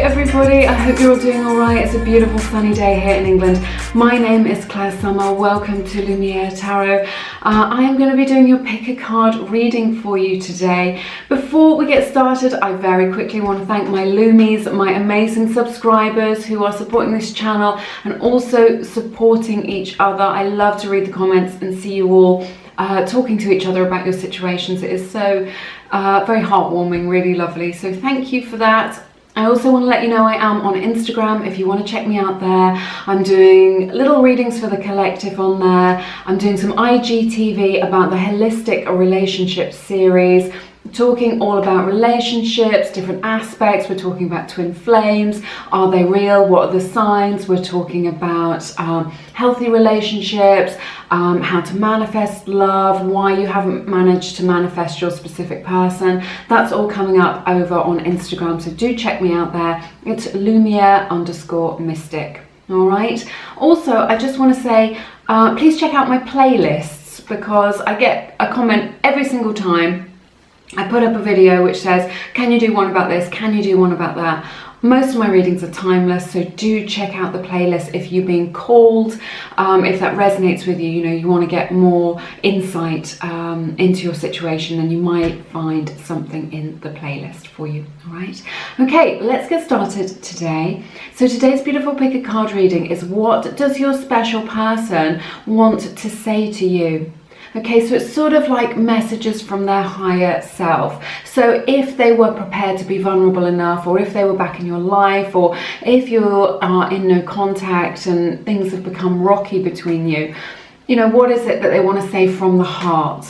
everybody, I hope you're all doing alright. It's a beautiful sunny day here in England. My name is Claire Summer. Welcome to Lumiere Tarot. I am going to be doing your pick a card reading for you today. Before we get started, I very quickly want to thank my Lumies, my amazing subscribers who are supporting this channel and also supporting each other. I love to read the comments and see you all talking to each other about your situations. It is so very heartwarming, really lovely. So thank you for that. I also want to let you know I am on Instagram if you want to check me out there. I'm doing little readings for the collective on there. I'm doing some IGTV about the Holistic Relationship series, talking all about relationships, different aspects. We're talking about twin flames. Are they real? What are the signs? We're talking about healthy relationships, how to manifest love, why you haven't managed to manifest your specific person. That's all coming up over on Instagram, so do check me out there. It's Lumiere_mystic. All right. Also, I just want to say, please check out my playlists, because I get a comment every single time I put up a video which says, can you do one about this? Can you do one about that? Most of my readings are timeless, so do check out the playlist if you're being called. If that resonates with you, you know, you want to get more insight into your situation, then you might find something in the playlist for you. All right. Okay, let's get started today. So today's beautiful pick a card reading is, what does your special person want to say to you? Okay, so it's sort of like messages from their higher self. So if they were prepared to be vulnerable enough, or if they were back in your life, or if you are in no contact and things have become rocky between you, you know, what is it that they want to say from the heart?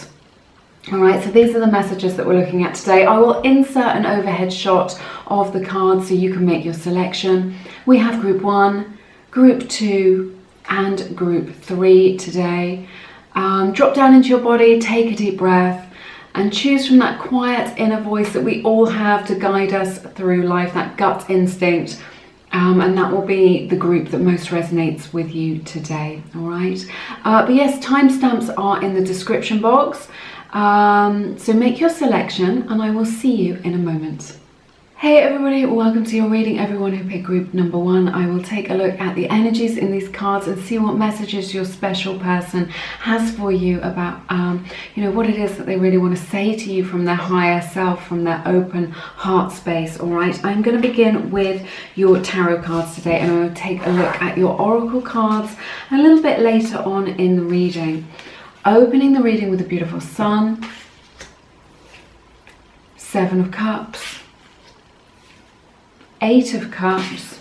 All right, so these are the messages that we're looking at today. I will insert an overhead shot of the cards so you can make your selection. We have group 1, group 2, and group 3 today. Drop down into your body, take a deep breath, and choose from that quiet inner voice that we all have to guide us through life, that gut instinct, and that will be the group that most resonates with you today. All right. But yes, timestamps are in the description box, so make your selection and I will see you in a moment. Hey everybody, welcome to your reading. Everyone who picked group number 1, I will take a look at the energies in these cards and see what messages your special person has for you about, you know, what it is that they really want to say to you from their higher self, from their open heart space. All right, I'm going to begin with your tarot cards today, and I will take a look at your oracle cards a little bit later on in the reading. Opening the reading with a beautiful Sun, 7 of Cups, 8 of Cups,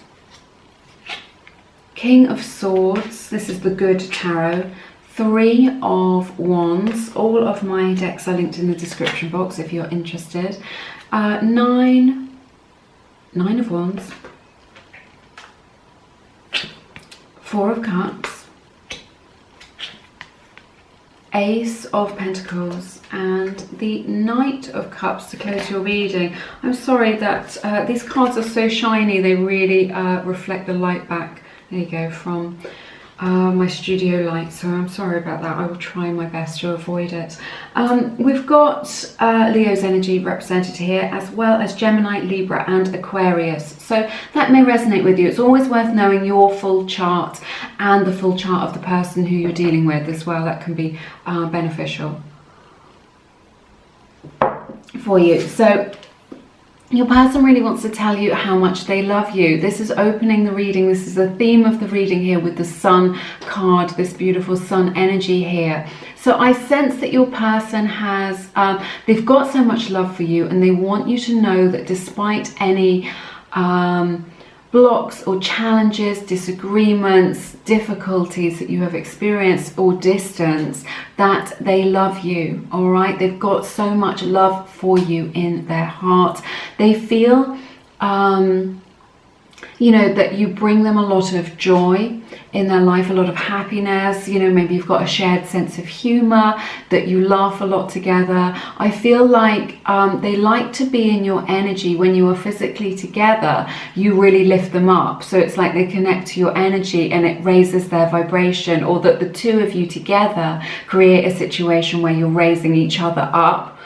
King of Swords, this is the good tarot, 3 of Wands. All of my decks are linked in the description box if you're interested. 9 of Wands, 4 of Cups, Ace of Pentacles, and the Knight of Cups to close your reading. I'm sorry that these cards are so shiny, they really reflect the light back, there you go, from my studio light, so I'm sorry about that. I will try my best to avoid it. We've got Leo's energy represented here, as well as Gemini, Libra and Aquarius, so that may resonate with you. It's always worth knowing your full chart and the full chart of the person who you're dealing with as well. That can be beneficial for you. So your person really wants to tell you how much they love you. This is opening the reading. This is the theme of the reading here with the Sun card, this beautiful Sun energy here. So I sense that your person has, they've got so much love for you, and they want you to know that despite any blocks or challenges, disagreements, difficulties that you have experienced, or distance, that they love you. All right, they've got so much love for you in their heart. They feel you know, that you bring them a lot of joy in their life, a lot of happiness. You know, maybe you've got a shared sense of humor, that you laugh a lot together. I feel like they like to be in your energy. When you are physically together, you really lift them up. So it's like they connect to your energy and it raises their vibration, or that the two of you together create a situation where you're raising each other up.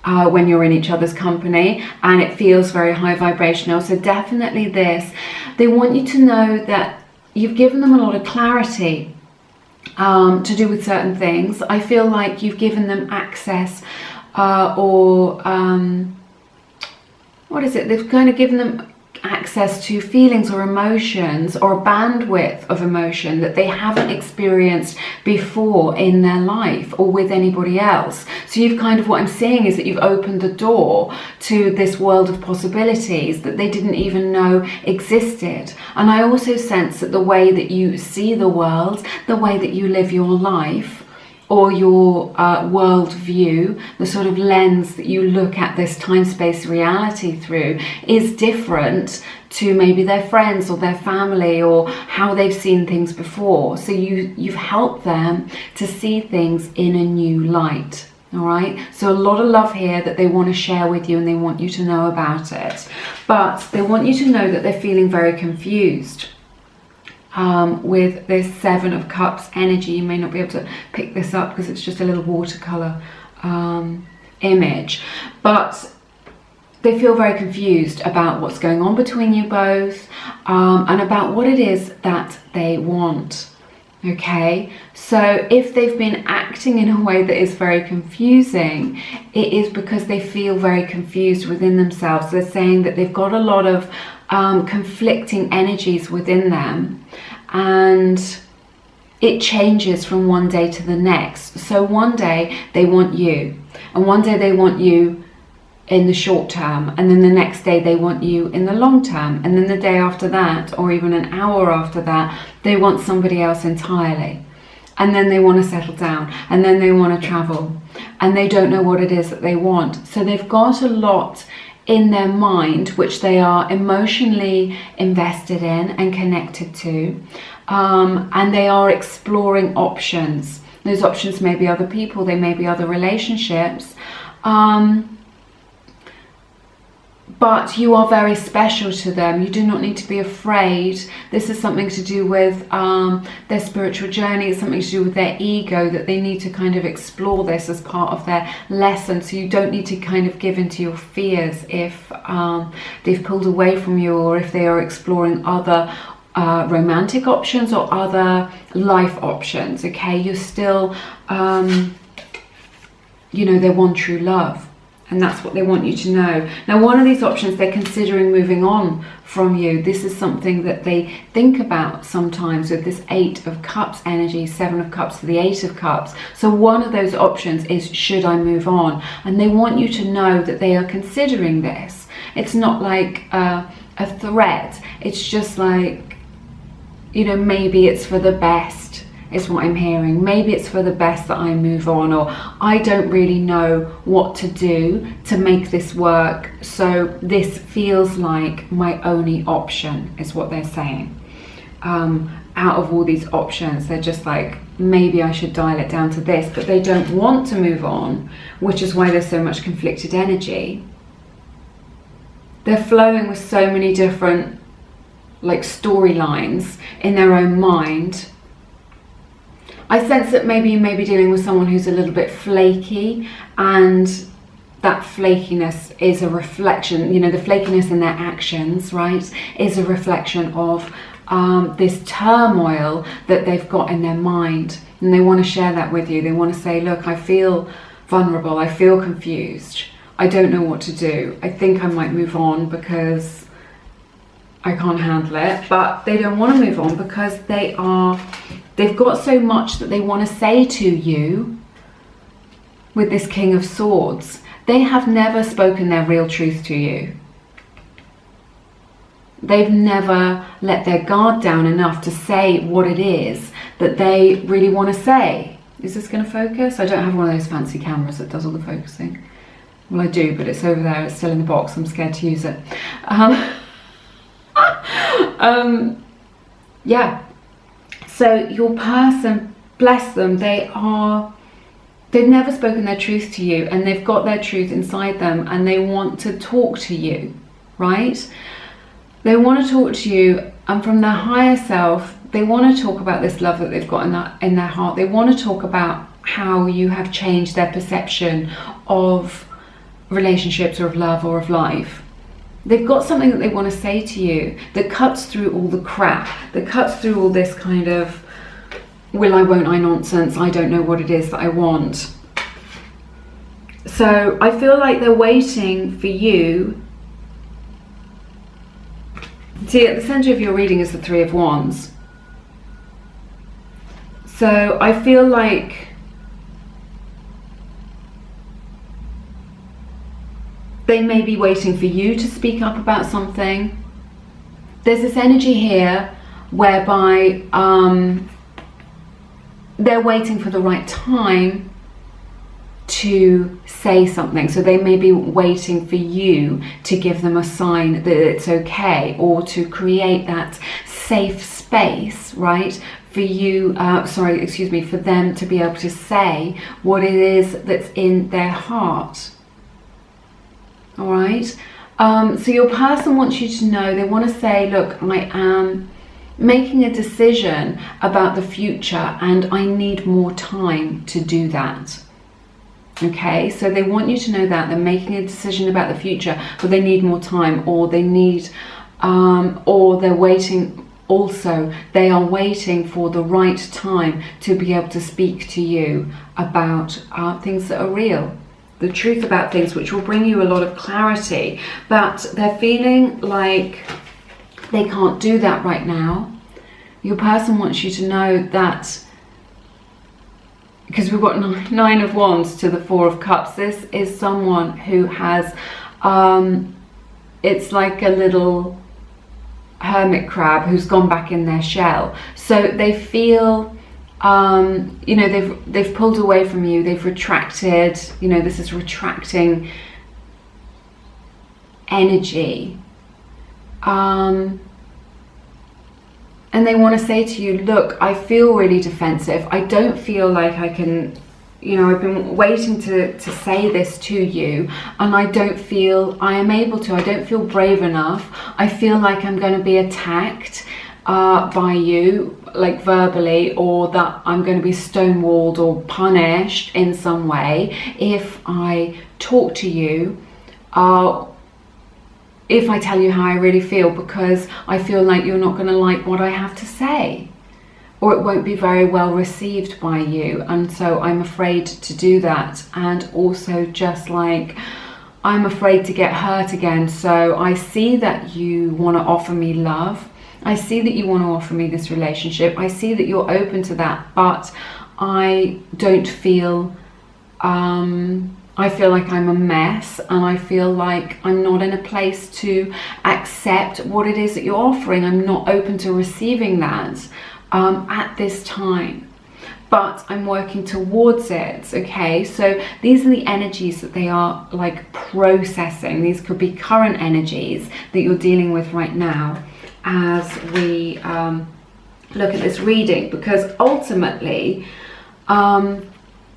when you're in each other's company, and it feels very high vibrational. So definitely this. They want you to know that you've given them a lot of clarity to do with certain things. I feel like you've given them access what is it? They've kind of given them access to feelings or emotions, or a bandwidth of emotion that they haven't experienced before in their life or with anybody else. So you've kind of, what I'm seeing is that you've opened the door to this world of possibilities that they didn't even know existed. And I also sense that the way that you see the world, the way that you live your life, or your world view, the sort of lens that you look at this time-space reality through, is different to maybe their friends or their family, or how they've seen things before. So you've helped them to see things in a new light. All right, so a lot of love here that they want to share with you, and they want you to know about it. But they want you to know that they're feeling very confused. With this Seven of Cups energy. You may not be able to pick this up because it's just a little watercolor image, but they feel very confused about what's going on between you both, and about what it is that they want. Okay, so if they've been acting in a way that is very confusing, it is because they feel very confused within themselves. They're saying that they've got a lot of conflicting energies within them, and it changes from one day to the next. So one day they want you, and one day they want you in the short term, and then the next day they want you in the long term, and then the day after that, or even an hour after that, they want somebody else entirely. And then they want to settle down, and then they want to travel, and they don't know what it is that they want. So they've got a lot in their mind which they are emotionally invested in and connected to, and they are exploring options. Those options may be other people, they may be other relationships, but you are very special to them. You do not need to be afraid. This is something to do with their spiritual journey. It's something to do with their ego, that they need to kind of explore this as part of their lesson. So you don't need to kind of give into your fears if they've pulled away from you, or if they are exploring other romantic options or other life options. Okay, you're still, you know, they're one true love. And that's what they want you to know. Now, one of these options, they're considering moving on from you. This is something that they think about sometimes with this Eight of Cups energy, Seven of Cups to the Eight of Cups. So one of those options is, should I move on? And they want you to know that they are considering this. It's not like a threat. It's just like, you know, maybe it's for the best, is what I'm hearing. Maybe it's for the best that I move on, or I don't really know what to do to make this work, so this feels like my only option, is what they're saying. Out of all these options, they're just like, maybe I should dial it down to this, but they don't want to move on, which is why there's so much conflicted energy. They're flowing with so many different like storylines in their own mind. I sense that maybe you may be dealing with someone who's a little bit flaky, and that flakiness is a reflection, you know, the flakiness in their actions, right, is a reflection of this turmoil that they've got in their mind. And they want to share that with you. They want to say, look, I feel vulnerable, I feel confused, I don't know what to do. I think I might move on because I can't handle it. But they don't want to move on because they've got so much that they want to say to you with this King of Swords. They have never spoken their real truth to you. They've never let their guard down enough to say what it is that they really want to say. Is this going to focus? I don't have one of those fancy cameras that does all the focusing. Well, I do, but it's over there. It's still in the box. I'm scared to use it. Yeah. So your person, bless them, they've never spoken their truth to you, and they've got their truth inside them, and they want to talk to you, right? They want to talk to you, and from their higher self, they want to talk about this love that they've got in their heart. They want to talk about how you have changed their perception of relationships or of love or of life. They've got something that they want to say to you that cuts through all the crap, that cuts through all this kind of will I, won't I nonsense, I don't know what it is that I want. So I feel like they're waiting for you. See, at the center of your reading is the Three of Wands. So I feel like they may be waiting for you to speak up about something. There's this energy here whereby they're waiting for the right time to say something. So they may be waiting for you to give them a sign that it's okay, or to create that safe space, right? For you, for them to be able to say what it is that's in their heart. All right. So your person wants you to know, they want to say, look, I am making a decision about the future and I need more time to do that. Okay, so they want you to know that they're making a decision about the future, but they need more time, or they need, or they're waiting. Also, they are waiting for the right time to be able to speak to you about things that are real, the truth about things, which will bring you a lot of clarity. But they're feeling like they can't do that right now. Your person wants you to know that, because we've got Nine of Wands to the Four of Cups. This is someone who has, it's like a little hermit crab who's gone back in their shell. So they feel, you know, they've pulled away from you, they've retracted, you know, this is retracting energy. And they want to say to you, look, I feel really defensive. I don't feel like I can, you know, I've been waiting to say this to you, and I don't feel I am able to. I don't feel brave enough. I feel like I'm going to be attacked by you, like verbally, or that I'm going to be stonewalled or punished in some way if I talk to you, if I tell you how I really feel, because I feel like you're not going to like what I have to say, or it won't be very well received by you, and so I'm afraid to do that. And also, just like, I'm afraid to get hurt again. So I see that you want to offer me love, I see that you want to offer me this relationship, I see that you're open to that, but I don't feel, I feel like I'm a mess, and I feel like I'm not in a place to accept what it is that you're offering. I'm not open to receiving that at this time, but I'm working towards it. Okay, so these are the energies that they are like processing. These could be current energies that you're dealing with right now as we look at this reading, because ultimately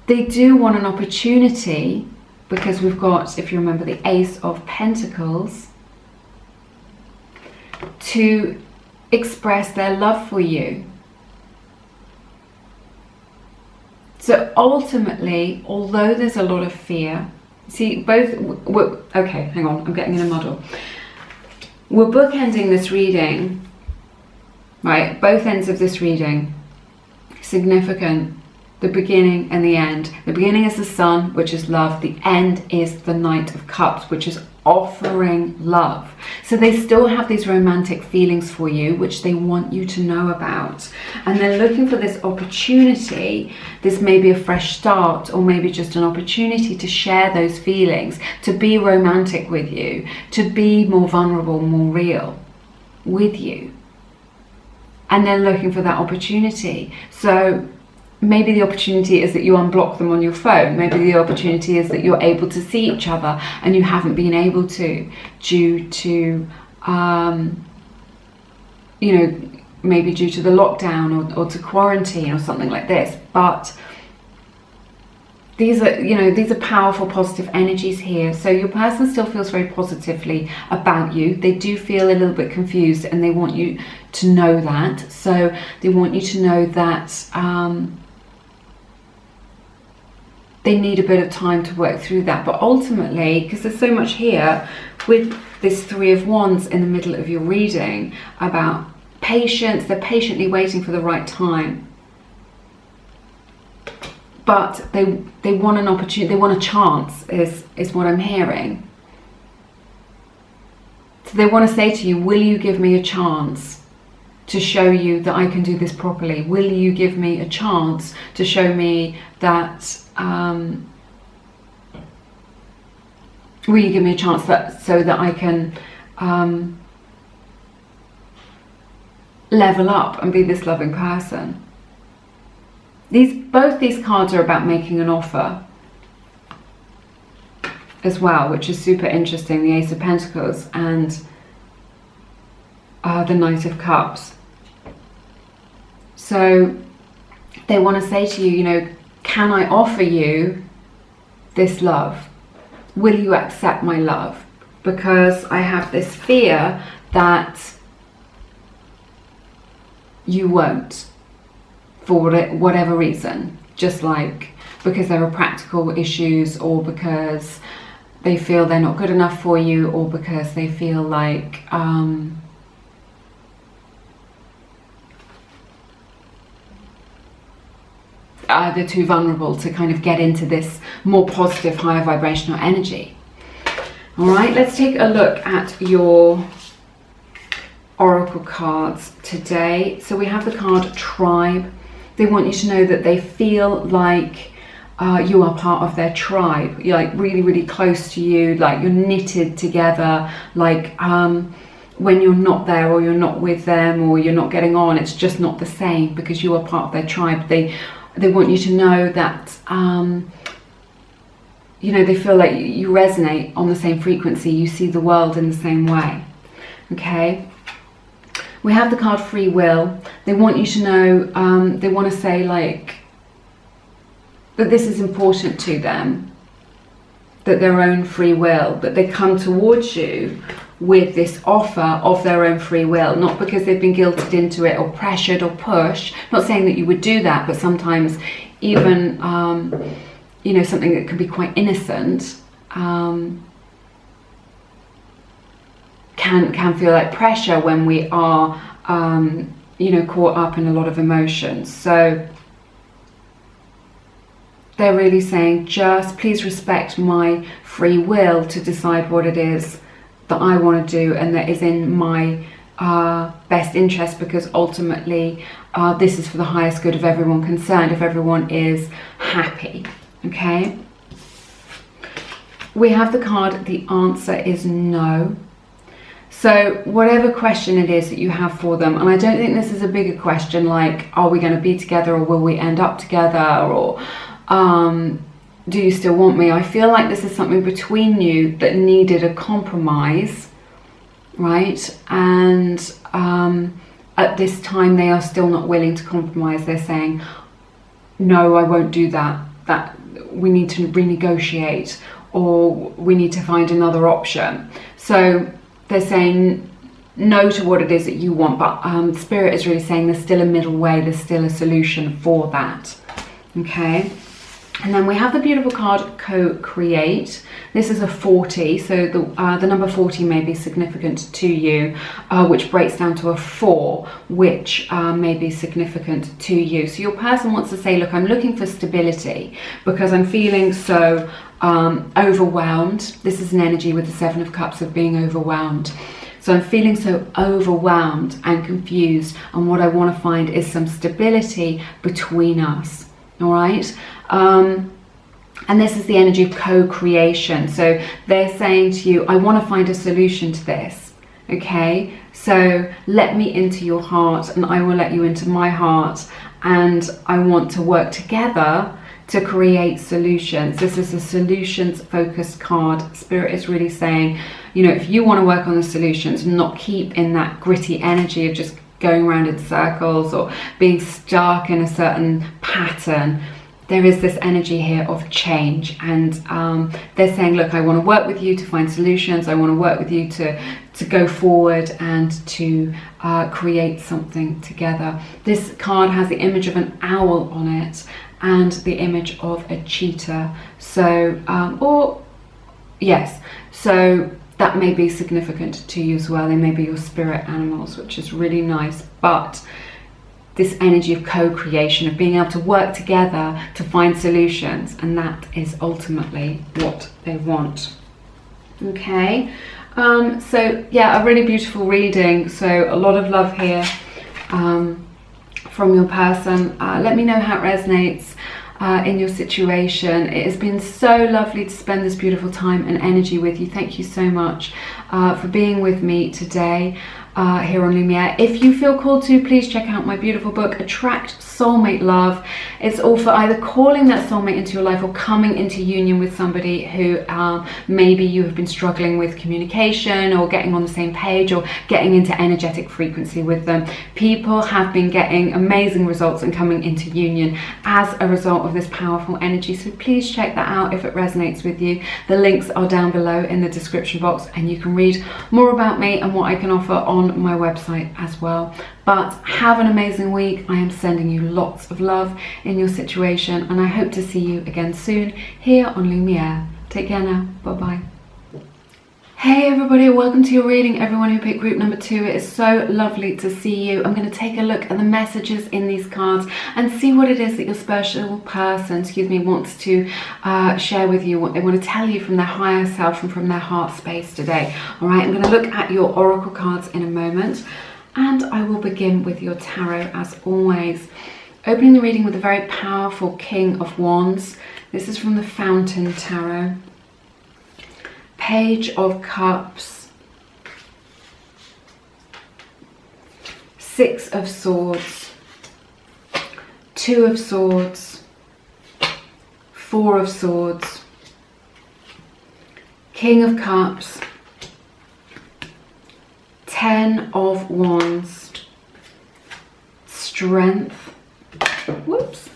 they do want an opportunity, because we've got, if you remember, the Ace of Pentacles, to express their love for you. So ultimately, although there's a lot of fear, see, okay, hang on, I'm getting in a muddle. We're bookending this reading, right? Both ends of this reading, significant. The beginning and the end. The beginning is the Sun, which is love. The end is the Knight of Cups, which is offering love. So they still have these romantic feelings for you, which they want you to know about. And they're looking for this opportunity. This may be a fresh start, or maybe just an opportunity to share those feelings, to be romantic with you, to be more vulnerable, more real with you. And they're looking for that opportunity. So maybe the opportunity is that you unblock them on your phone. Maybe the opportunity is that you're able to see each other and you haven't been able to, due to, you know, maybe due to the lockdown, or to quarantine or something like this. But these are, you know, these are powerful, positive energies here. So your person still feels very positively about you. They do feel a little bit confused, and they want you to know that. So they want you to know that they need a bit of time to work through that. But ultimately, because there's so much here with this Three of Wands in the middle of your reading about patience, they're patiently waiting for the right time. But they want an opportunity, they want a chance, is what I'm hearing. So they want to say to you, will you give me a chance to show you that I can do this properly? Will you give me a chance to show me that, will you give me a chance that, so that I can level up and be this loving person? Both these cards are about making an offer as well, which is super interesting. The Ace of Pentacles and the Knight of Cups. So they want to say to you, you know, can I offer you this love? Will you accept my love? Because I have this fear that you won't, for whatever reason, just like because there are practical issues, or because they feel they're not good enough for you, or because they feel like they're too vulnerable to kind of get into this more positive, higher vibrational energy. All right, let's take a look at your oracle cards today. So we have the card Tribe. They want you to know that they feel like you are part of their tribe. You're like really, really close to you, like you're knitted together, like when you're not there, or you're not with them, or you're not getting on, it's just not the same because you are part of their tribe. They want you to know that, you know, they feel like you resonate on the same frequency. You see the world in the same way. Okay. We have the card Free Will. They want you to know, they want to say like, that this is important to them, that their own free will, that they come towards you with this offer of their own free will, not because they've been guilted into it or pressured or pushed. Not saying that you would do that, but sometimes even, you know, something that can be quite innocent can feel like pressure when we are, you know, caught up in a lot of emotions. So they're really saying, just please respect my free will to decide what it is that I want to do and that is in my best interest, because ultimately this is for the highest good of everyone concerned, if everyone is happy. Okay. We have the card, the answer is no. So whatever question it is that you have for them, and I don't think this is a bigger question like, are we going to be together, or will we end up together, or do you still want me? I feel like this is something between you that needed a compromise, right? And at this time they are still not willing to compromise. They're saying, no, I won't do that. That we need to renegotiate, or we need to find another option. So they're saying no to what it is that you want, but Spirit is really saying there's still a middle way, there's still a solution for that. Okay. And then we have the beautiful card Co-Create. This is a 40, so the number 40 may be significant to you, which breaks down to a 4, which may be significant to you. So your person wants to say, look, I'm looking for stability because I'm feeling so overwhelmed. This is an energy with the 7 of Cups of being overwhelmed. So I'm feeling so overwhelmed and confused, and what I want to find is some stability between us. All right. And this is the energy of co-creation. So they're saying to you, I want to find a solution to this. Okay. So let me into your heart and I will let you into my heart. And I want to work together to create solutions. This is a solutions focused card. Spirit is really saying, you know, if you want to work on the solutions, not keep in that gritty energy of just going around in circles or being stuck in a certain pattern, there is this energy here of change, and they're saying, look, I want to work with you to find solutions. I want to work with you to go forward and to create something together. This card has the image of an owl on it, and the image of a cheetah. So, yes, so that may be significant to you as well. They may be your spirit animals, which is really nice. But this energy of co-creation, of being able to work together to find solutions, and that is ultimately what they want. Okay, so yeah, a really beautiful reading. So a lot of love here from your person. Let me know how it resonates in your situation. It has been so lovely to spend this beautiful time and energy with you. Thank you so much for being with me today here on Lumiere. If you feel called to, please check out my beautiful book, Attract Soulmate Love. It's all for either calling that soulmate into your life or coming into union with somebody who maybe you have been struggling with communication or getting on the same page or getting into energetic frequency with them. People have been getting amazing results and coming into union as a result of this powerful energy. So please check that out if it resonates with you. The links are down below in the description box, and you can read more about me and what I can offer on my website as well. But have an amazing week. I am sending you lots of love in your situation, and I hope to see you again soon here on Lumiere. Take care now. Bye bye. Hey everybody, welcome to your reading. Everyone who picked group number 2, it is so lovely to see you. I'm going to take a look at the messages in these cards and see what it is that your special person, wants to share with you, what they want to tell you from their higher self and from their heart space today. All right, I'm going to look at your oracle cards in a moment, and I will begin with your tarot as always. Opening the reading with a very powerful King of Wands. This is from the Fountain Tarot. Page of Cups, 6 of Swords, 2 of Swords, 4 of Swords, King of Cups, 10 of Wands, Strength, whoops,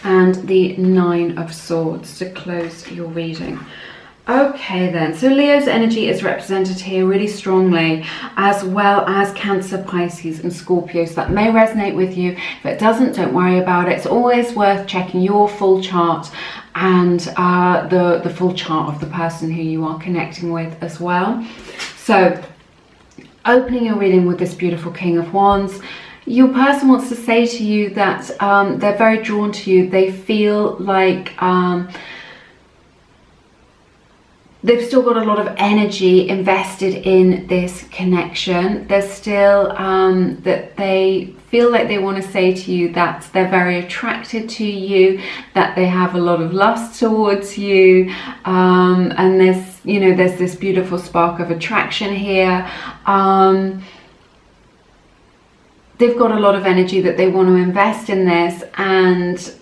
and the 9 of Swords to close your reading. Okay then, so Leo's energy is represented here really strongly, as well as Cancer, Pisces and Scorpio. So that may resonate with you. If it doesn't, don't worry about it. It's always worth checking your full chart and the full chart of the person who you are connecting with as well. So opening your reading with this beautiful King of Wands, your person wants to say to you that they're very drawn to you. They feel like they've still got a lot of energy invested in this connection. There's still that they feel like they want to say to you that they're very attracted to you, that they have a lot of lust towards you, and there's this beautiful spark of attraction here. They've got a lot of energy that they want to invest in this, and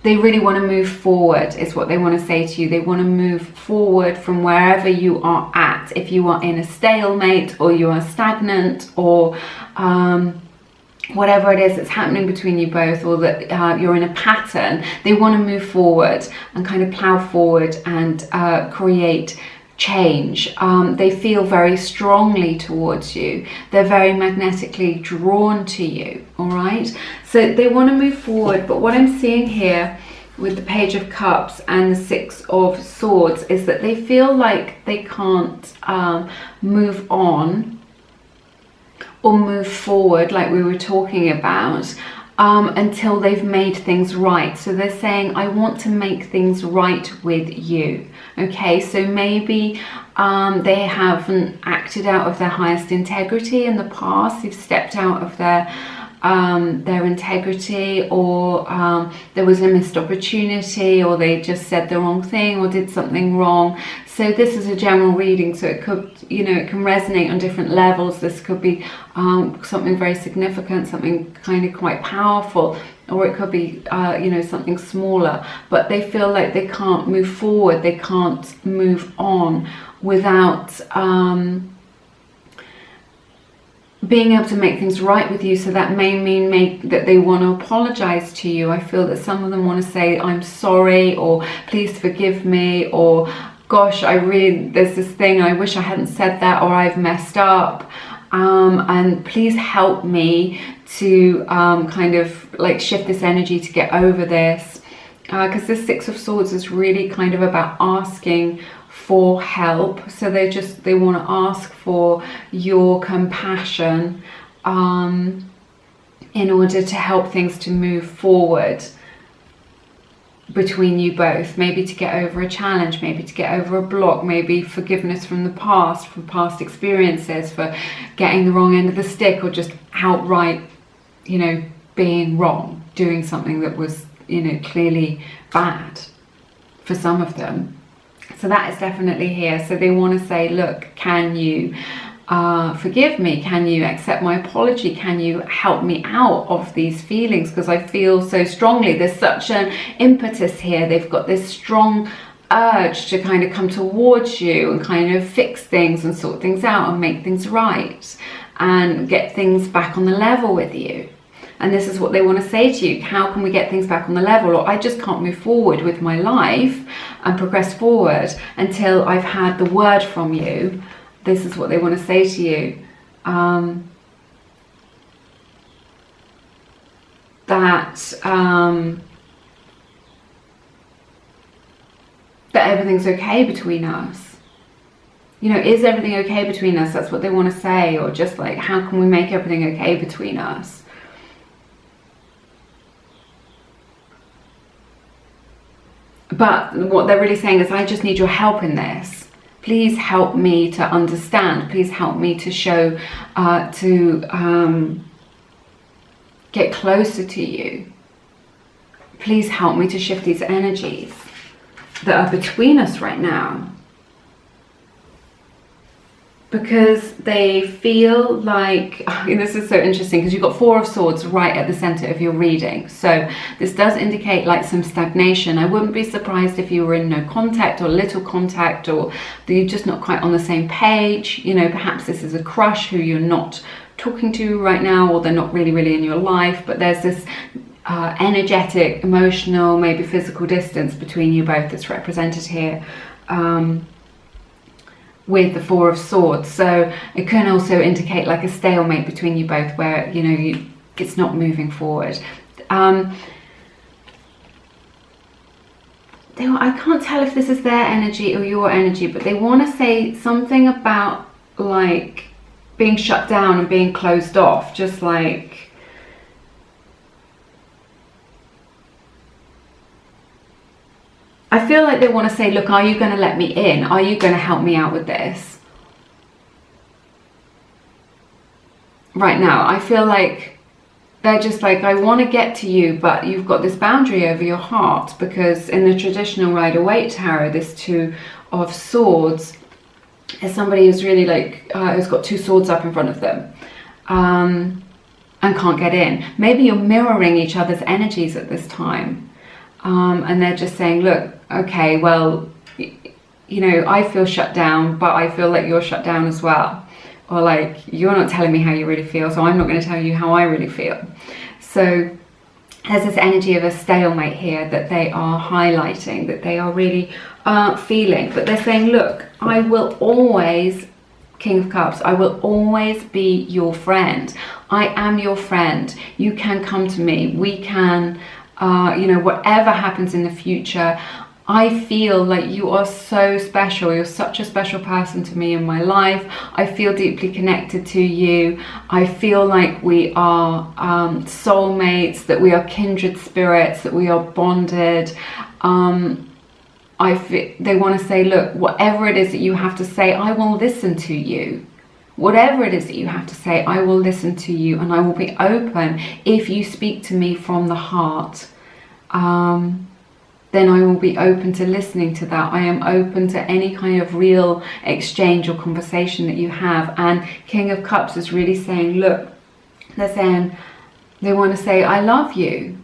they really want to move forward is what they want to say to you. They want to move forward from wherever you are at. If you are in a stalemate or you are stagnant or whatever it is that's happening between you both, or that you're in a pattern, they want to move forward and kind of plow forward and create change. They feel very strongly towards you. They're very magnetically drawn to you. All right, so they want to move forward, but what I'm seeing here with the Page of Cups and the 6 of Swords is that they feel like they can't move on or move forward like we were talking about until they've made things right. So they're saying, I want to make things right with you. Okay, so maybe they haven't acted out of their highest integrity in the past. They've stepped out of their integrity, or there was a missed opportunity, or they just said the wrong thing or did something wrong. So this is a general reading, so it could, it can resonate on different levels. This could be something very significant, something kind of quite powerful, or it could be something smaller, but they feel like they can't move forward, they can't move on without being able to make things right with you. So that may mean that they want to apologize to you. I feel that some of them want to say, I'm sorry, or please forgive me, or gosh, there's this thing, I wish I hadn't said that, or I've messed up, and please help me to kind of like shift this energy to get over this, because this Six of Swords is really kind of about asking for help. So they want to ask for your compassion in order to help things to move forward between you both, maybe to get over a challenge, maybe to get over a block, maybe forgiveness from the past, from past experiences, for getting the wrong end of the stick, or just outright, you know, being wrong, doing something that was, you know, clearly bad for some of them. So that is definitely here. So they want to say, look, can you forgive me? Can you accept my apology? Can you help me out of these feelings? Because I feel so strongly. There's such an impetus here. They've got this strong urge to kind of come towards you and kind of fix things and sort things out and make things right and get things back on the level with you. And this is what they want to say to you. How can we get things back on the level? Or I just can't move forward with my life and progress forward until I've had the word from you. This is what they want to say to you. That everything's okay between us. You know, is everything okay between us? That's what they want to say. Or just like, how can we make everything okay between us? But what they're really saying is, I just need your help in this. Please help me to understand. Please help me to show, get closer to you. Please help me to shift these energies that are between us right now. Because they feel like, this is so interesting, because you've got Four of Swords right at the center of your reading. So this does indicate like some stagnation. I wouldn't be surprised if you were in no contact or little contact, or that you're just not quite on the same page. You know, perhaps this is a crush who you're not talking to right now, or they're not really in your life, but there's this energetic, emotional, maybe physical distance between you both that's represented here. With the Four of Swords. So it can also indicate like a stalemate between you both, where, you know, it's not moving forward. I can't tell if this is their energy or your energy, but they want to say something about like being shut down and being closed off, just like, I feel like they want to say, look, are you going to let me in? Are you going to help me out with this? Right now, I feel like they're just like, I want to get to you, but you've got this boundary over your heart, because in the traditional Rider-Waite tarot, this Two of Swords is somebody who's really like, who's got two swords up in front of them and can't get in. Maybe you're mirroring each other's energies at this time. And they're just saying, look, okay, well, you know, I feel shut down, but I feel like you're shut down as well. Or like, you're not telling me how you really feel, so I'm not going to tell you how I really feel. So there's this energy of a stalemate here that they are highlighting, that they are really feeling. But they're saying, look, I will always, King of Cups, I will always be your friend. I am your friend. You can come to me. We can... you know, whatever happens in the future, I feel like you are so special. You're such a special person to me in my life. I feel deeply connected to you. I feel like we are soulmates, that we are kindred spirits, that we are bonded. They want to say, look, whatever it is that you have to say, I will listen to you. Whatever it is that you have to say, I will listen to you, and I will be open. If you speak to me from the heart, then I will be open to listening to that. I am open to any kind of real exchange or conversation that you have. And King of Cups is really saying, look, they're saying, they want to say, I love you.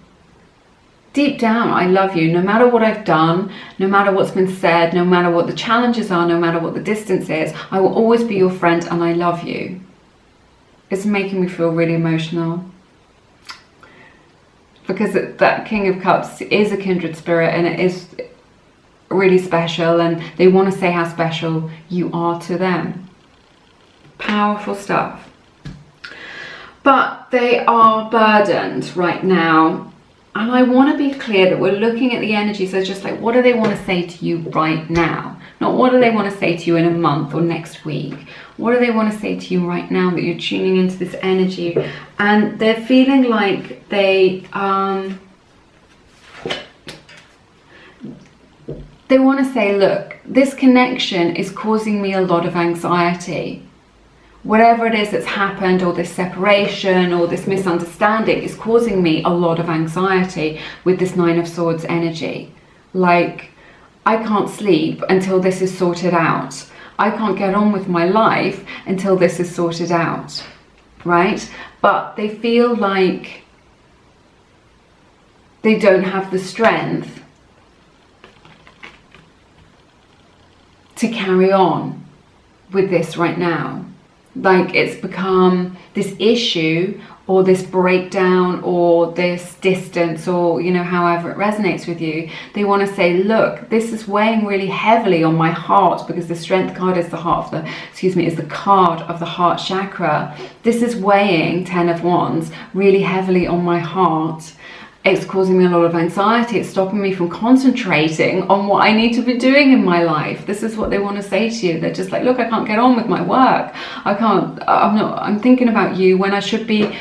Deep down, I love you. No matter what I've done, no matter what's been said, no matter what the challenges are, no matter what the distance is, I will always be your friend, and I love you. It's making me feel really emotional. Because that King of Cups is a kindred spirit, and it is really special, and they want to say how special you are to them. Powerful stuff. But they are burdened right now. And I want to be clear that we're looking at the energies as just like, what do they want to say to you right now? Not what do they want to say to you in a month or next week. What do they want to say to you right now that you're tuning into this energy? And they're feeling like they want to say, look, this connection is causing me a lot of anxiety. Whatever it is that's happened, or this separation or this misunderstanding, is causing me a lot of anxiety with this Nine of Swords energy. Like, I can't sleep until this is sorted out. I can't get on with my life until this is sorted out, right? But they feel like they don't have the strength to carry on with this right now. Like, it's become this issue or this breakdown or this distance, or, you know, however it resonates with you. They want to say, look, this is weighing really heavily on my heart, because the Strength card is the heart of the, is the card of the heart chakra. This is weighing, 10 of Wands, really heavily on my heart. It's causing me a lot of anxiety. It's stopping me from concentrating on what I need to be doing in my life. This is what they want to say to you. They're just like, look, I can't get on with my work. I'm thinking about you when I should be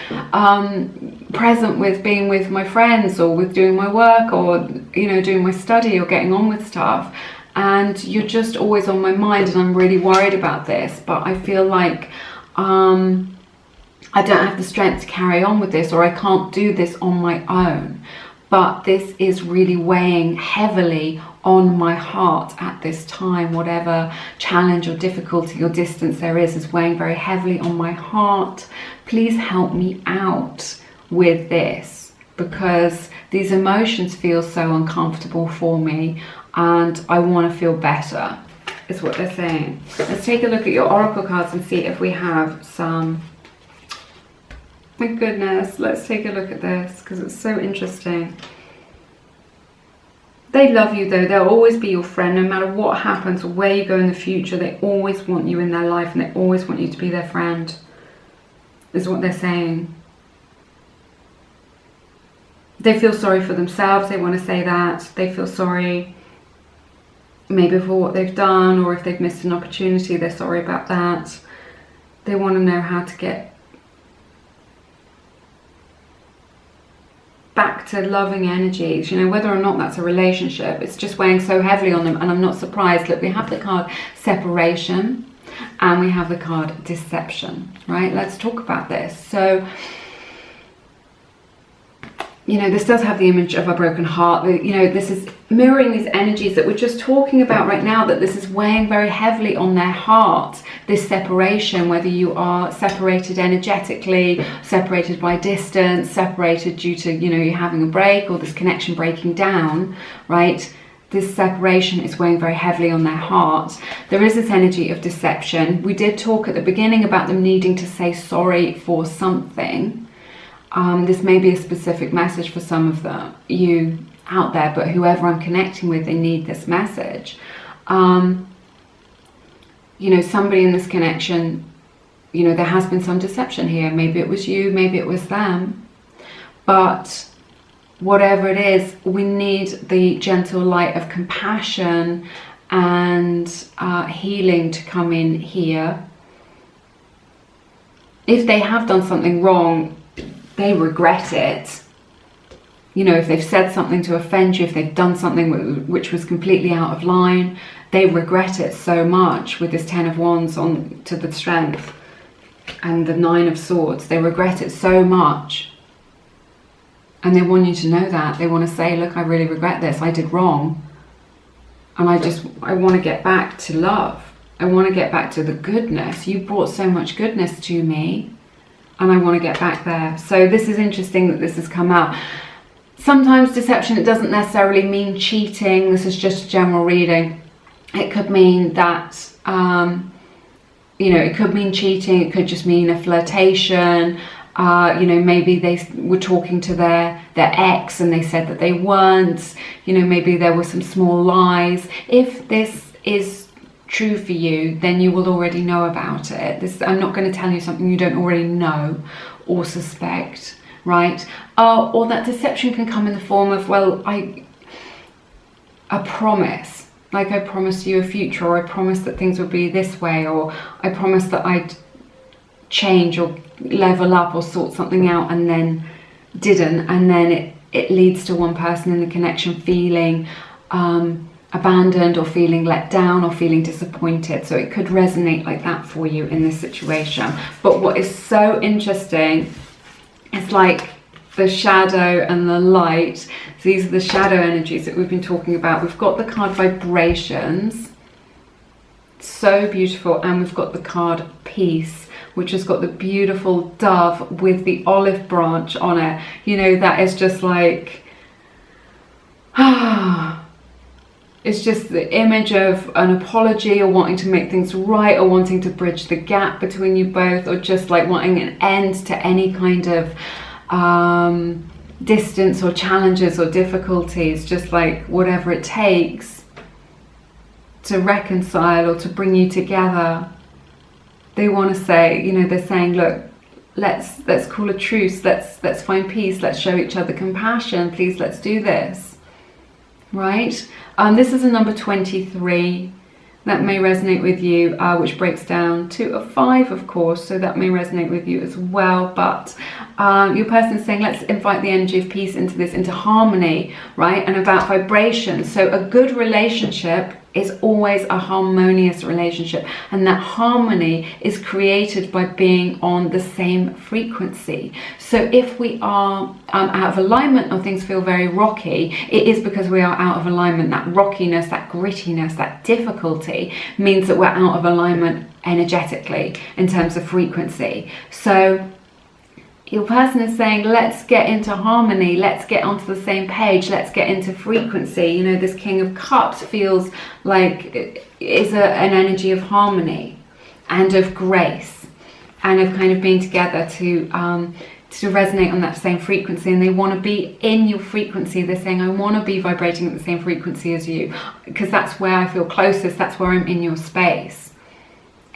present with being with my friends, or with doing my work, or, you know, doing my study, or getting on with stuff. And you're just always on my mind, and I'm really worried about this. But I feel like I don't have the strength to carry on with this, or I can't do this on my own. But this is really weighing heavily on my heart at this time. Whatever challenge or difficulty or distance there is weighing very heavily on my heart. Please help me out with this, because these emotions feel so uncomfortable for me, and I want to feel better, is what they're saying. Let's take a look at your oracle cards and see if we have some... My goodness, let's take a look at this, because it's so interesting. They love you though. They'll always be your friend, no matter what happens or where you go in the future. They always want you in their life, and they always want you to be their friend, is what they're saying. They feel sorry for themselves. They want to say that. They feel sorry maybe for what they've done, or if they've missed an opportunity, they're sorry about that. They want to know how to get back to loving energies, you know, whether or not that's a relationship. It's just weighing so heavily on them, and I'm not surprised. Look, we have the card separation and we have the card deception, right? Let's talk about this. So, you know, this does have the image of a broken heart. You know, this is mirroring these energies that we're just talking about right now, that this is weighing very heavily on their heart, this separation, whether you are separated energetically, separated by distance, separated due to, you know, you having a break, or this connection breaking down, right? This separation is weighing very heavily on their heart. There is this energy of deception. We did talk at the beginning about them needing to say sorry for something. This may be a specific message for some of you out there, but whoever I'm connecting with, they need this message. You know, somebody in this connection, you know, there has been some deception here. Maybe it was you, maybe it was them. But whatever it is, we need the gentle light of compassion and healing to come in here. If they have done something wrong, they regret it. You know, if they've said something to offend you, if they've done something which was completely out of line, they regret it so much. With this 10 of Wands on to the Strength and the 9 of Swords, they regret it so much. And they want you to know that. They want to say, look, I really regret this. I did wrong. And I want to get back to love. I want to get back to the goodness. You brought so much goodness to me, and I want to get back there. So this is interesting that this has come out. Sometimes deception, it doesn't necessarily mean cheating. This is just a general reading. It could mean that, you know, it could mean cheating. It could just mean a flirtation. You know, maybe they were talking to their ex and they said that they weren't. You know, maybe there were some small lies. If this is true for you, then you will already know about it. I'm not going to tell you something you don't already know or suspect, right? Or that deception can come in the form of, well, a promise, like I promised you a future, or I promised that things would be this way, or I promised that I'd change or level up or sort something out and then didn't, and then it leads to one person in the connection feeling abandoned or feeling let down or feeling disappointed. So it could resonate like that for you in this situation. But what is so interesting is like the shadow and the light. So these are the shadow energies that we've been talking about. We've got the card vibrations, so beautiful, and we've got the card peace, which has got the beautiful dove with the olive branch on it. You know, that is just like, it's just the image of an apology, or wanting to make things right, or wanting to bridge the gap between you both, or just like wanting an end to any kind of distance or challenges or difficulties, just like whatever it takes to reconcile or to bring you together. They want to say, you know, they're saying, look, let's call a truce, let's find peace, let's show each other compassion, please, let's do this, right? This is a number 23. That may resonate with you, which breaks down to a 5, of course, so that may resonate with you as well. But your person is saying, let's invite the energy of peace into this, into harmony, right? And about vibration. So a good relationship is always a harmonious relationship, and that harmony is created by being on the same frequency. So if we are out of alignment, or things feel very rocky, it is because we are out of alignment. That rockiness, that grittiness, that difficulty means that we're out of alignment energetically in terms of frequency. So your person is saying, let's get into harmony, let's get onto the same page, let's get into frequency. You know, this King of Cups feels like it is an energy of harmony and of grace, and of kind of being together to resonate on that same frequency. And they want to be in your frequency. They're saying, I want to be vibrating at the same frequency as you, because that's where I feel closest, that's where I'm in your space.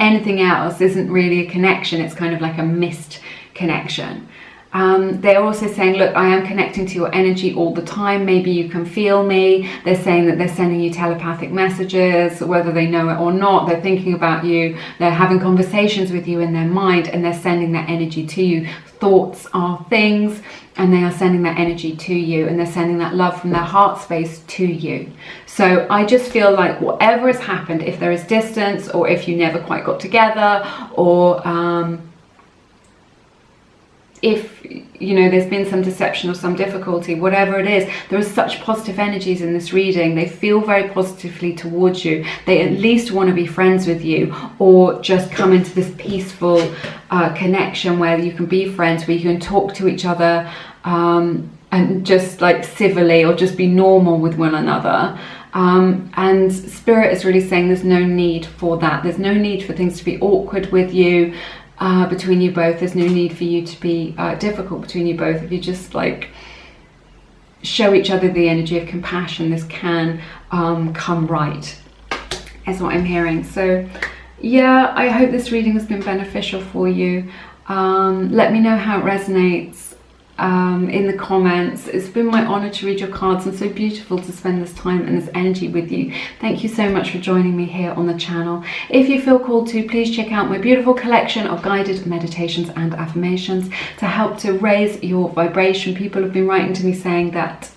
Anything else isn't really a connection, it's kind of like a missed connection. They're also saying, look, I am connecting to your energy all the time, maybe you can feel me. They're saying that they're sending you telepathic messages, whether they know it or not. They're thinking about you, they're having conversations with you in their mind, and they're sending that energy to you. Thoughts are things, and they are sending that energy to you, and they're sending that love from their heart space to you. So I just feel like whatever has happened, if there is distance, or if you never quite got together, or if, you know, there's been some deception or some difficulty, whatever it is, there are such positive energies in this reading. They feel very positively towards you. They at least want to be friends with you, or just come into this peaceful connection where you can be friends, where you can talk to each other and just like civilly, or just be normal with one another. And Spirit is really saying there's no need for that. There's no need for things to be awkward with you. Between you both, there's no need for you to be difficult between you both. If you just like show each other the energy of compassion, this can come right, is what I'm hearing. So yeah, I hope this reading has been beneficial for you. Let me know how it resonates in the comments. It's been my honor to read your cards, and so beautiful to spend this time and this energy with you. Thank you so much for joining me here on the channel. If you feel called to, please check out my beautiful collection of guided meditations and affirmations to help to raise your vibration. People have been writing to me saying that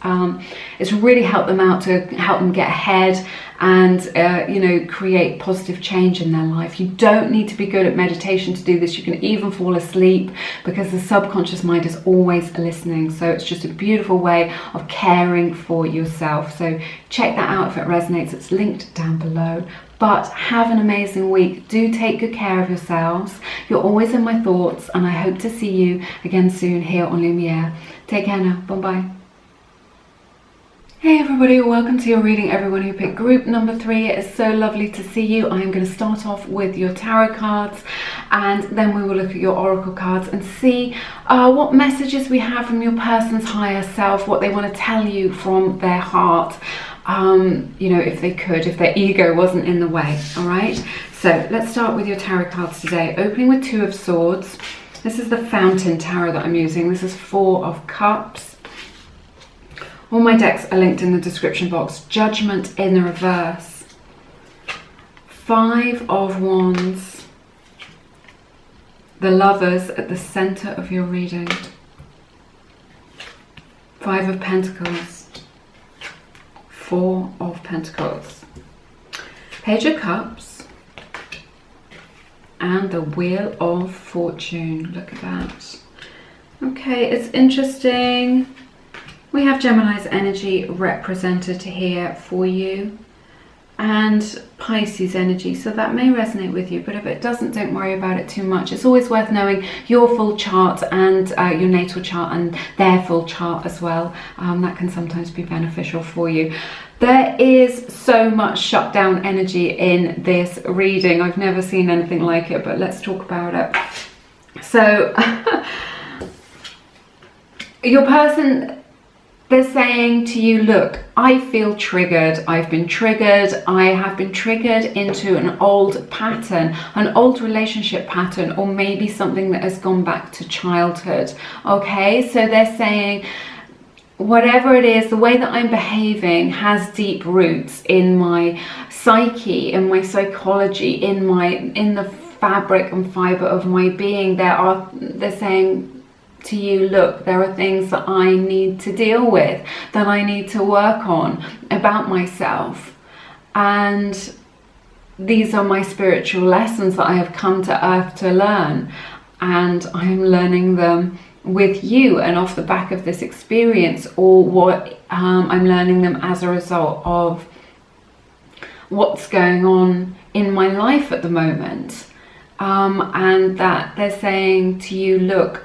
it's really helped them out, to help them get ahead and you know, create positive change in their life. You don't need to be good at meditation to do this. You can even fall asleep, because the subconscious mind is always listening. So it's just a beautiful way of caring for yourself. So check that out if it resonates. It's linked down below. But have an amazing week. Do take good care of yourselves. You're always in my thoughts, and I hope to see you again soon here on Lumiere. Take care now. Bye bye. Hey everybody, welcome to your reading, everyone who picked group number 3. It is so lovely to see you. I am going to start off with your tarot cards, and then we will look at your oracle cards and see what messages we have from your person's higher self, what they want to tell you from their heart, you know, if they could, if their ego wasn't in the way. All right, so let's start with your tarot cards today, opening with 2 of Swords. This is the Fountain Tarot that I'm using. This is 4 of Cups. All my decks are linked in the description box. Judgment in the reverse. 5 of Wands. The Lovers at the center of your reading. 5 of Pentacles. 4 of Pentacles. Page of Cups. And the Wheel of Fortune. Look at that. Okay, it's interesting. We have Gemini's energy represented here for you, and Pisces energy, so that may resonate with you, but if it doesn't, don't worry about it too much. It's always worth knowing your full chart and your natal chart and their full chart as well. That can sometimes be beneficial for you. There is so much shutdown energy in this reading. I've never seen anything like it, but let's talk about it. So your person, they're saying to you, look, I feel triggered. I've been triggered. I have been triggered into an old pattern, an old relationship pattern, or maybe something that has gone back to childhood. Okay, so they're saying, whatever it is, the way that I'm behaving has deep roots in my psyche, in my psychology, in the fabric and fiber of my being. They're saying to you, look, there are things that I need to deal with, that I need to work on about myself, and these are my spiritual lessons that I have come to earth to learn, and I am learning them with you and off the back of this experience, or what I'm learning them as a result of what's going on in my life at the moment. And that they're saying to you, look,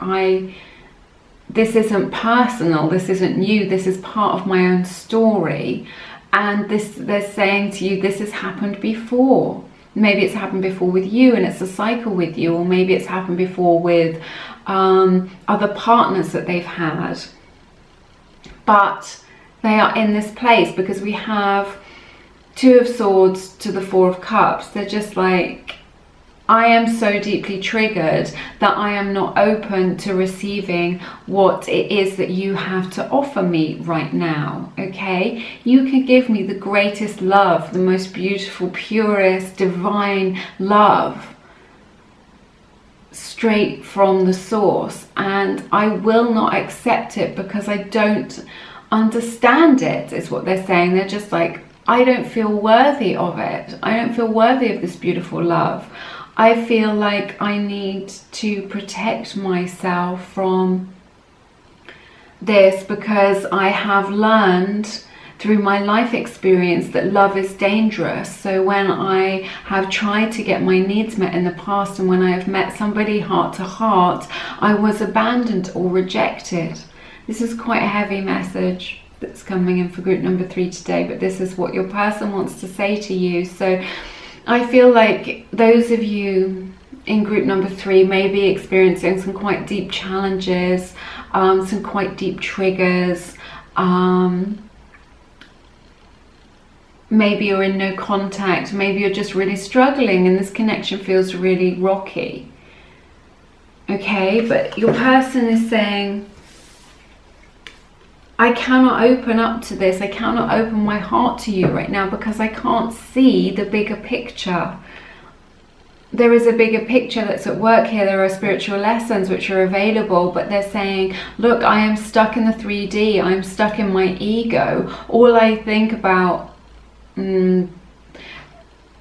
this isn't personal, this isn't you, this is part of my own story, and they're saying to you, this has happened before. Maybe it's happened before with you and it's a cycle with you, or maybe it's happened before with other partners that they've had, but they are in this place because we have 2 of Swords to the 4 of Cups. They're just like, I am so deeply triggered that I am not open to receiving what it is that you have to offer me right now, okay? You can give me the greatest love, the most beautiful, purest, divine love straight from the source, and I will not accept it because I don't understand it, is what they're saying. They're just like, I don't feel worthy of it. I don't feel worthy of this beautiful love. I feel like I need to protect myself from this because I have learned through my life experience that love is dangerous. So when I have tried to get my needs met in the past, and when I have met somebody heart to heart, I was abandoned or rejected. This is quite a heavy message that's coming in for group number 3 today, but this is what your person wants to say to you. So I feel like those of you in group number 3 may be experiencing some quite deep challenges, some quite deep triggers. Maybe you're in no contact, maybe you're just really struggling and this connection feels really rocky. Okay, but your person is saying, I cannot open up to this, I cannot open my heart to you right now because I can't see the bigger picture. There is a bigger picture that's at work here. There are spiritual lessons which are available, but they're saying, look, I am stuck in the 3D, I'm stuck in my ego. All I think about,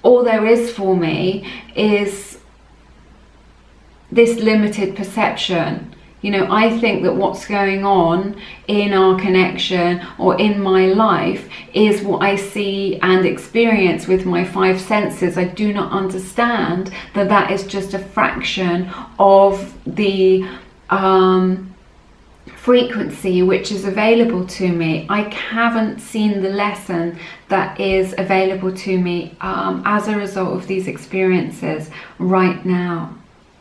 all there is for me is this limited perception. You know, I think that what's going on in our connection or in my life is what I see and experience with my 5 senses. I do not understand that that is just a fraction of the frequency which is available to me. I haven't seen the lesson that is available to me as a result of these experiences right now.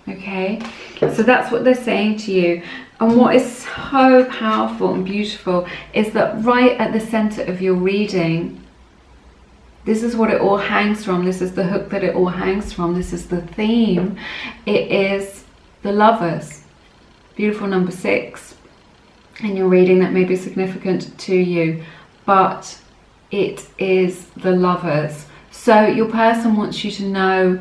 Okay, so that's what they're saying to you. And what is so powerful and beautiful is that right at the center of your reading, this is what it all hangs from. This is the hook that it all hangs from. This is the theme. It is the Lovers. beautiful number 6 in your reading that may be significant to you, but it is the Lovers. So your person wants you to know,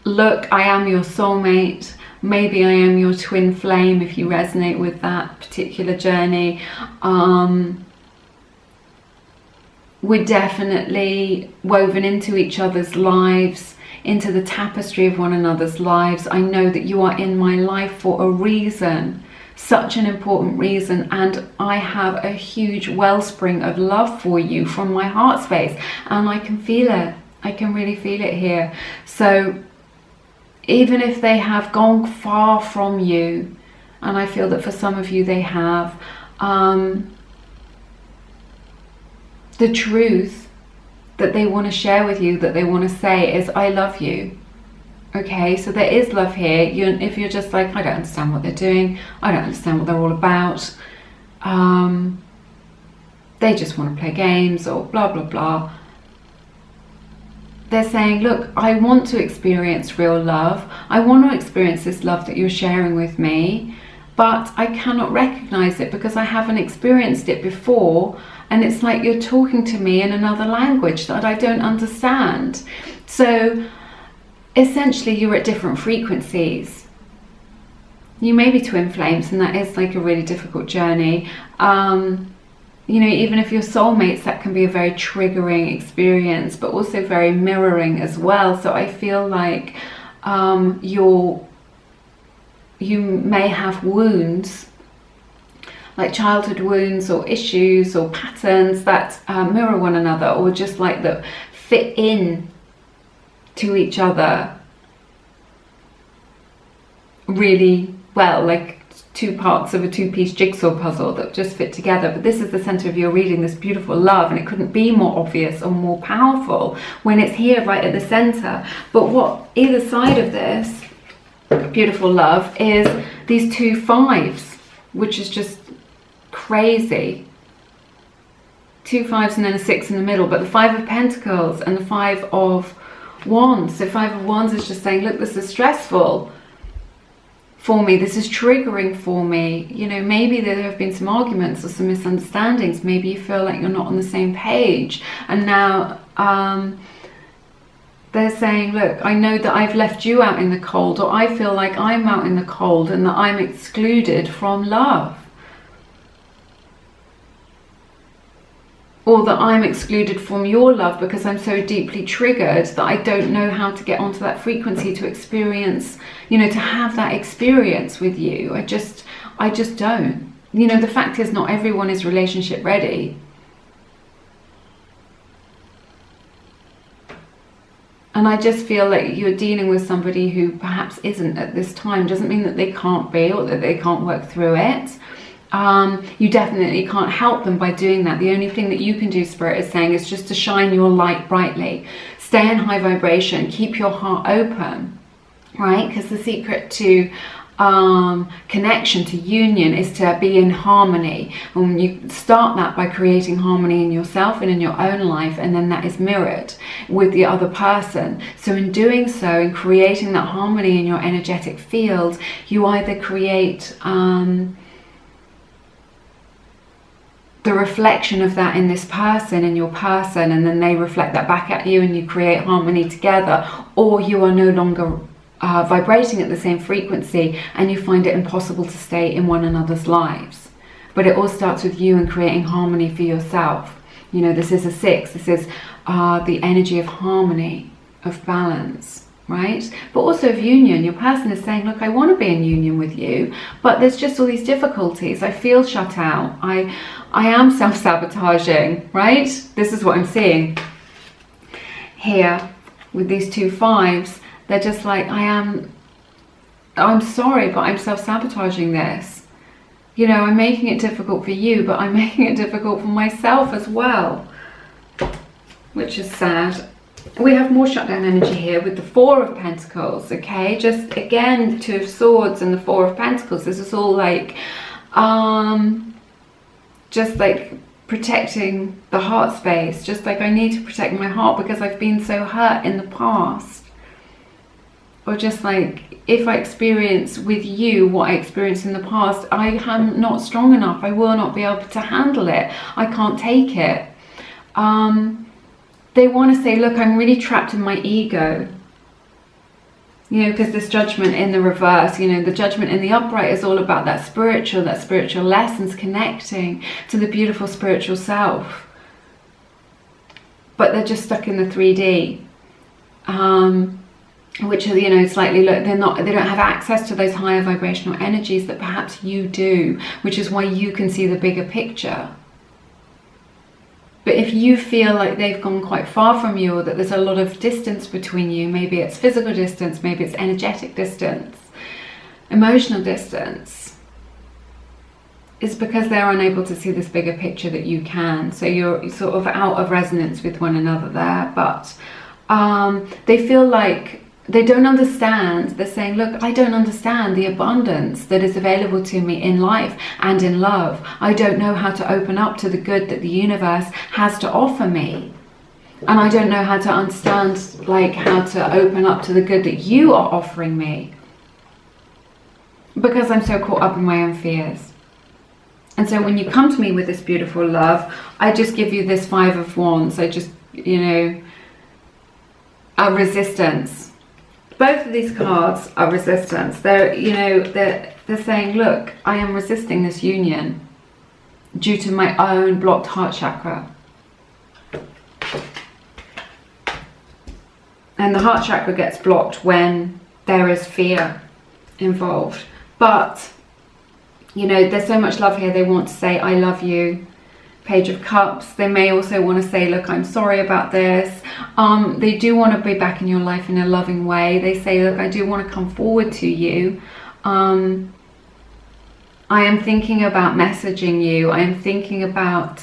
look, I am your soulmate. Maybe I am your twin flame if you resonate with that particular journey. We're definitely woven into each other's lives, into the tapestry of one another's lives. I know that you are in my life for a reason, such an important reason, and I have a huge wellspring of love for you from my heart space, and I can feel it. I can really feel it here. So even if they have gone far from you, and I feel that for some of you they have, the truth that they want to share with you, that they want to say is, I love you. Okay, so there is love here. If you're just like, I don't understand what they're doing, I don't understand what they're all about, they just want to play games or blah blah blah, they're saying, look, I want to experience real love. I want to experience this love that you're sharing with me, but I cannot recognize it because I haven't experienced it before, and it's like you're talking to me in another language that I don't understand. So essentially you're at different frequencies. You may be twin flames, and that is like a really difficult journey. You know, even if you're soulmates, that can be a very triggering experience, but also very mirroring as well. So I feel like you may have wounds, like childhood wounds or issues or patterns that mirror one another, or just like that fit in to each other really well, like two parts of a two-piece jigsaw puzzle that just fit together. But this is the center of your reading, this beautiful love, and it couldn't be more obvious or more powerful when it's here right at the center. But what either side of this beautiful love is these 2 5s, which is just crazy. 2 5s and then a 6 in the middle, but the 5 of Pentacles and the 5 of Wands. So 5 of Wands is just saying, look, this is stressful for me, this is triggering for me. You know, maybe there have been some arguments or some misunderstandings. Maybe you feel like you're not on the same page, and now they're saying, look, I know that I've left you out in the cold, or I feel like I'm out in the cold and that I'm excluded from love, or that I'm excluded from your love because I'm so deeply triggered that I don't know how to get onto that frequency to experience, you know, to have that experience with you. I just don't. You know, the fact is, not everyone is relationship ready. And I just feel like you're dealing with somebody who perhaps isn't at this time. Doesn't mean that they can't be, or that they can't work through it. You definitely can't help them by doing that. The only thing that you can do, Spirit is saying, is just to shine your light brightly. Stay in high vibration. Keep your heart open, right? Because the secret to connection, to union, is to be in harmony. And you start that by creating harmony in yourself and in your own life, and then that is mirrored with the other person. So in doing so, in creating that harmony in your energetic field, you either create the reflection of that in this person, in your person, and then they reflect that back at you and you create harmony together, or you are no longer vibrating at the same frequency and you find it impossible to stay in one another's lives. But it all starts with you and creating harmony for yourself. You know, this is a 6, this is the energy of harmony, of balance, right? But also of union. Your person is saying, look, I want to be in union with you, but there's just all these difficulties. I feel shut out. I am self-sabotaging, right? This is what I'm seeing here with these 2 5s. They're just like, I'm sorry, but I'm self-sabotaging this. You know, I'm making it difficult for you, but I'm making it difficult for myself as well, which is sad. We have more shutdown energy here with the 4 of Pentacles, okay? Just again, 2 of Swords and the 4 of Pentacles. This is all like, just like protecting the heart space. Just like, I need to protect my heart because I've been so hurt in the past. or just like, if I experience with you what I experienced in the past, I am not strong enough. I will not be able to handle it. I can't take it. They want to say, look, I'm really trapped in my ego. You know, because this judgment in the reverse, you know, the judgment in the upright is all about that spiritual lessons, connecting to the beautiful spiritual self. But they're just stuck in the 3D, which are, you know, slightly, look, they don't have access to those higher vibrational energies that perhaps you do, which is why you can see the bigger picture. But if you feel like they've gone quite far from you, or that there's a lot of distance between you, maybe it's physical distance, maybe it's energetic distance, emotional distance, it's because they're unable to see this bigger picture that you can. So you're sort of out of resonance with one another there. But they feel like they don't understand. They're saying, look, I don't understand the abundance that is available to me in life and in love. I don't know how to open up to the good that the universe has to offer me. And I don't know how to understand, like, how to open up to the good that you are offering me, because I'm so caught up in my own fears. And so when you come to me with this beautiful love, I just give you this 5 of Wands. I just, you know, a resistance. Both of these cards are resistance. They're, you know, they're saying, look, I am resisting this union due to my own blocked heart chakra. And the heart chakra gets blocked when there is fear involved. But, you know, there's so much love here. They want to say, I love you. Page of Cups. They may also want to say, look, I'm sorry about this. They do want to be back in your life in a loving way. They say, look, I do want to come forward to you. I am thinking about messaging you. I am thinking about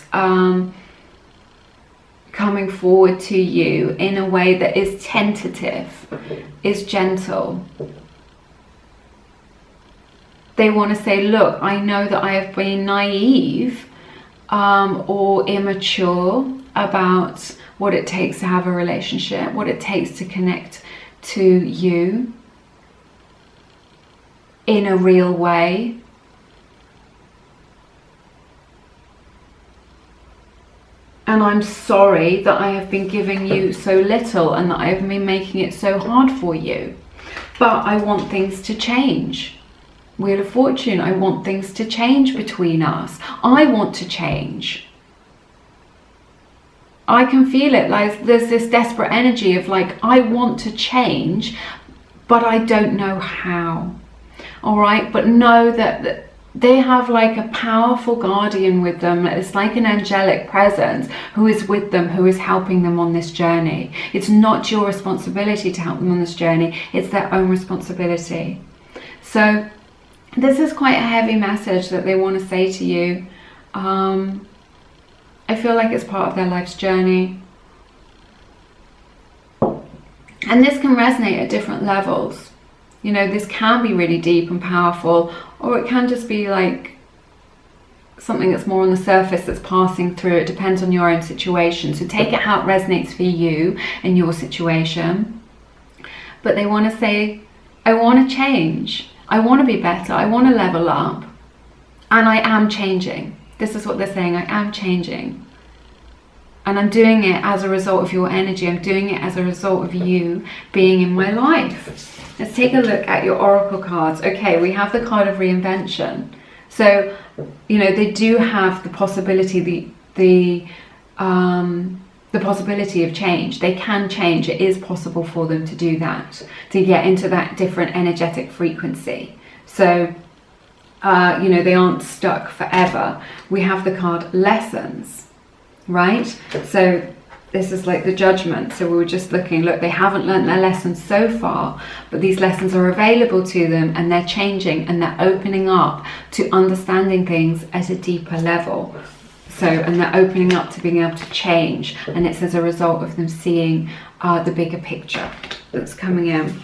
coming forward to you in a way that is tentative, is gentle. They want to say, look, I know that I have been naive or immature about what it takes to have a relationship, what it takes to connect to you in a real way. And I'm sorry that I have been giving you so little and that I have been making it so hard for you. But I want things to change. Wheel of Fortune, I want things to change between us. I want to change. I can feel it, like there's this desperate energy of like, I want to change, but I don't know how. All right, but know that they have like a powerful guardian with them. It's like an angelic presence who is with them, who is helping them on this journey. It's not your responsibility to help them on this journey. It's their own responsibility. So this is quite a heavy message that they want to say to you. I feel like it's part of their life's journey. And this can resonate at different levels. You know, this can be really deep and powerful, or it can just be like something that's more on the surface that's passing through. It depends on your own situation. So take it how it resonates for you and your situation. But they want to say, I want to change. I want to be better. I want to level up. And I am changing. This is what they're saying. I am changing. And I'm doing it as a result of your energy. I'm doing it as a result of you being in my life. Let's take a look at your oracle cards. Okay, we have the card of reinvention. So, you know, they do have the possibility, the possibility of change. They can change. It is possible for them to do that, to get into that different energetic frequency. So, you know, they aren't stuck forever. We have the card lessons, right? So this is like the judgment. So we were just looking, look, they haven't learned their lessons so far, but these lessons are available to them and they're changing and they're opening up to understanding things at a deeper level. So, and they're opening up to being able to change, and it's as a result of them seeing the bigger picture that's coming in.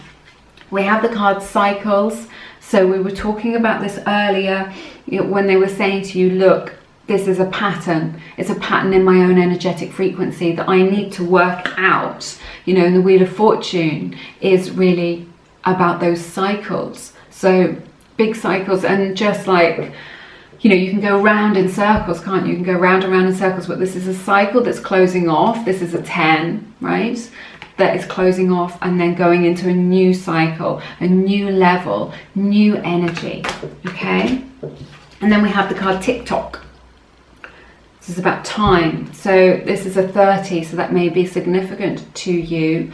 We have the card cycles. So we were talking about this earlier, you know, when they were saying to you, look, this is a pattern. It's a pattern in my own energetic frequency that I need to work out. You know, and the Wheel of Fortune is really about those cycles. So big cycles, and just like, you know, you can go round in circles, can't you? You can go round and round in circles, but this is a cycle that's closing off. This is a 10, right? That is closing off and then going into a new cycle, a new level, new energy, okay? And then we have the card TikTok. This is about time. So this is a 30, so that may be significant to you,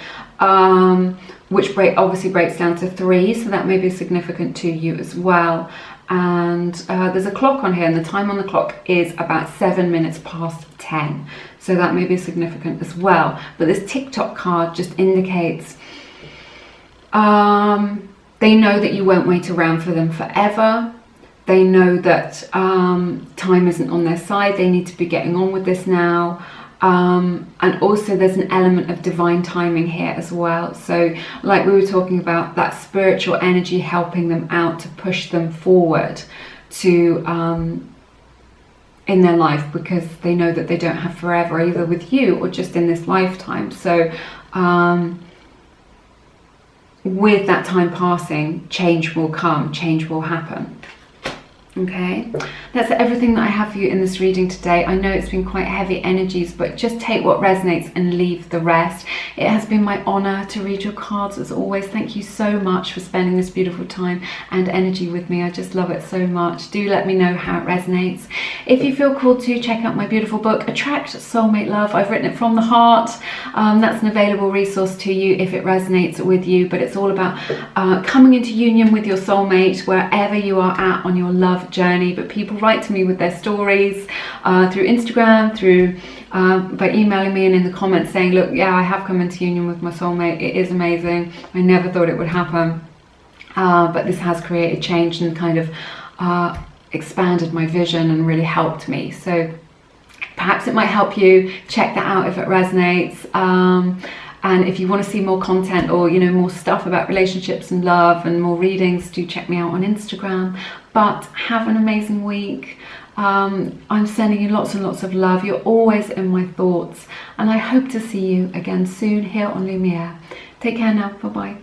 which obviously breaks down to 3, so that may be significant to you as well. And there's a clock on here, and the time on the clock is about 7 minutes past 10, so that may be significant as well. But this TikTok card just indicates they know that you won't wait around for them forever. They know that time isn't on their side. They need to be getting on with this now. And also there's an element of divine timing here as well. So like we were talking about, that spiritual energy helping them out to push them forward to in their life, because they know that they don't have forever, either with you or just in this lifetime. So with that time passing, change will come, change will happen. Okay, that's everything that I have for you in this reading today. I know it's been quite heavy energies, but just take what resonates and leave the rest. It has been my honor to read your cards as always. Thank you so much for spending this beautiful time and energy with me. I just love it so much. Do let me know how it resonates. If you feel called to, check out my beautiful book, Attract Soulmate Love. I've written it from the heart. That's an available resource to you if it resonates with you, but it's all about coming into union with your soulmate wherever you are at on your love journey. But people write to me with their stories through Instagram, through by emailing me and in the comments saying, look, yeah, I have come into union with my soulmate. It is amazing. I never thought it would happen, but this has created change and kind of expanded my vision and really helped me. So perhaps it might help you. Check that out if it resonates. And if you want to see more content, or, you know, more stuff about relationships and love and more readings, do check me out on Instagram. But have an amazing week. I'm sending you lots and lots of love. You're always in my thoughts. And I hope to see you again soon here on Lumiere. Take care now. Bye-bye.